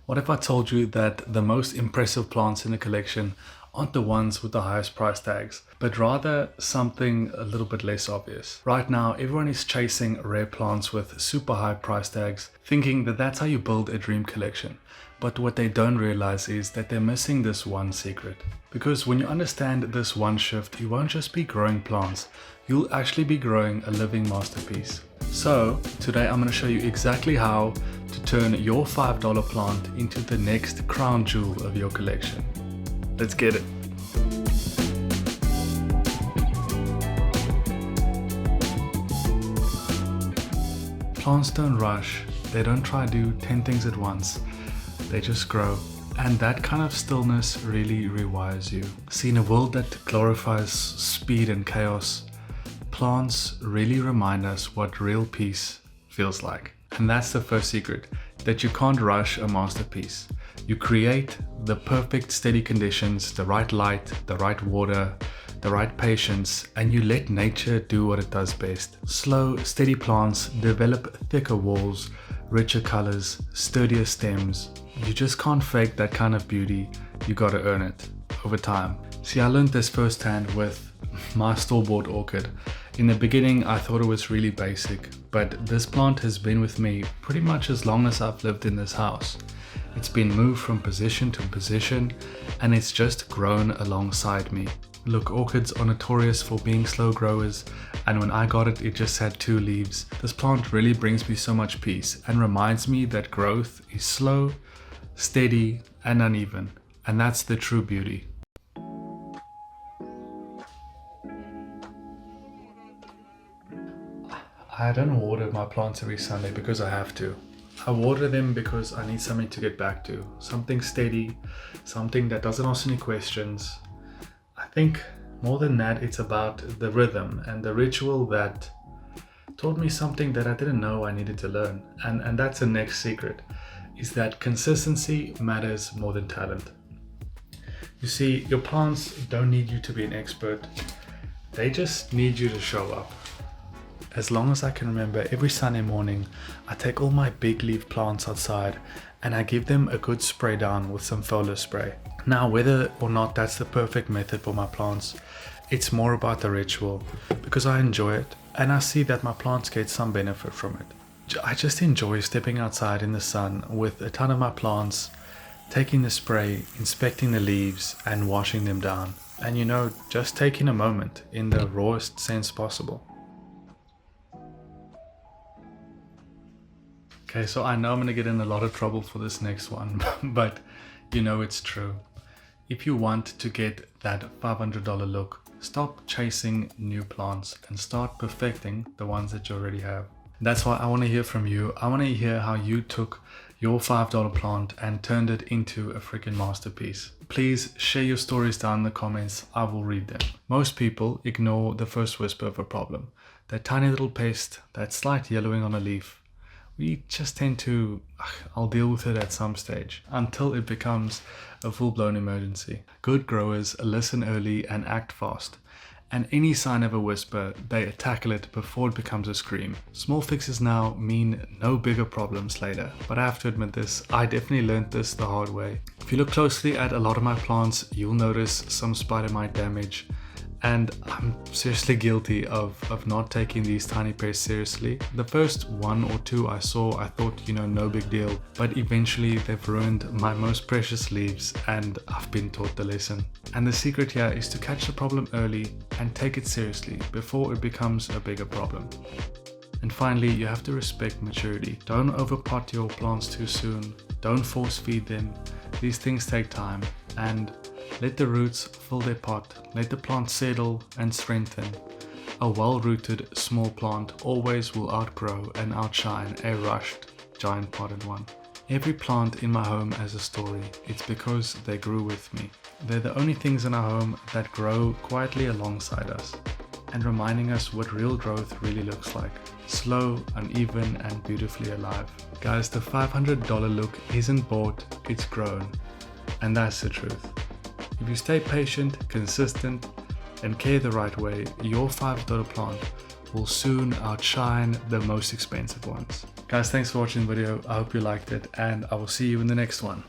What if I told you that the most impressive plants in the collection aren't the ones with the highest price tags, but rather something a little bit less obvious? Right now, everyone is chasing rare plants with super high price tags, thinking that that's how you build a dream collection. But what they don't realize is that they're missing this one secret. Because when you understand this one shift, you won't just be growing plants, you'll actually be growing a living masterpiece. So today I'm going to show you exactly how to turn your $5 plant into the next crown jewel of your collection. Let's get it. Plants don't rush, they don't try to do 10 things at once, they just grow. And that kind of stillness really rewires you. See, in a world that glorifies speed and chaos, plants really remind us what real peace feels like. And that's the first secret, that you can't rush a masterpiece. You create the perfect steady conditions, the right light, the right water, the right patience, and you let nature do what it does best. Slow, steady plants develop thicker walls, richer colors, sturdier stems. You just can't fake that kind of beauty, you gotta earn it over time. See, I learned this firsthand with my store-bought orchid. In the beginning, I thought it was really basic, but this plant has been with me pretty much as long as I've lived in this house. It's been moved from position to position, and it's just grown alongside me. Look, orchids are notorious for being slow growers, and when I got it, it just had 2 leaves. This plant really brings me so much peace and reminds me that growth is slow, steady, and uneven, and that's the true beauty. I don't water my plants every Sunday because I have to. I water them because I need something to get back to. Something steady, something that doesn't ask any questions. I think more than that, it's about the rhythm and the ritual that taught me something that I didn't know I needed to learn. And that's the next secret, is that consistency matters more than talent. You see, your plants don't need you to be an expert. They just need you to show up. As long as I can remember, every Sunday morning, I take all my big leaf plants outside and I give them a good spray down with some foliar spray. Now, whether or not that's the perfect method for my plants, it's more about the ritual, because I enjoy it and I see that my plants get some benefit from it. I just enjoy stepping outside in the sun with a ton of my plants, taking the spray, inspecting the leaves and washing them down. And you know, just taking a moment in the rawest sense possible. Okay, so I know I'm going to get in a lot of trouble for this next one, but you know it's true. If you want to get that $500 look, stop chasing new plants and start perfecting the ones that you already have. That's why I want to hear from you. I want to hear how you took your $5 plant and turned it into a freaking masterpiece. Please share your stories down in the comments. I will read them. Most people ignore the first whisper of a problem. That tiny little pest, that slight yellowing on a leaf. We just tend to, I'll deal with it at some stage, until it becomes a full-blown emergency. Good growers listen early and act fast. And any sign of a whisper, they tackle it before it becomes a scream. Small fixes now mean no bigger problems later. But I have to admit this, I definitely learned this the hard way. If you look closely at a lot of my plants, you'll notice some spider mite damage. And I'm seriously guilty of not taking these tiny pests seriously. The first 1 or 2 I saw, I thought, you know, no big deal. But eventually they've ruined my most precious leaves and I've been taught the lesson. And the secret here is to catch the problem early and take it seriously before it becomes a bigger problem. And finally, you have to respect maturity. Don't overpot your plants too soon. Don't force feed them. These things take time. And let the roots fill their pot, let the plant settle and strengthen. A well-rooted small plant always will outgrow and outshine a rushed giant potted one. Every plant in my home has a story. It's because they grew with me. They're the only things in our home that grow quietly alongside us and reminding us what real growth really looks like. Slow, uneven, and beautifully alive. Guys, the $500 look isn't bought, it's grown. And that's the truth. If you stay patient, consistent, and care the right way, your $5 plant will soon outshine the most expensive ones. Guys, thanks for watching the video. I hope you liked it, and I will see you in the next one.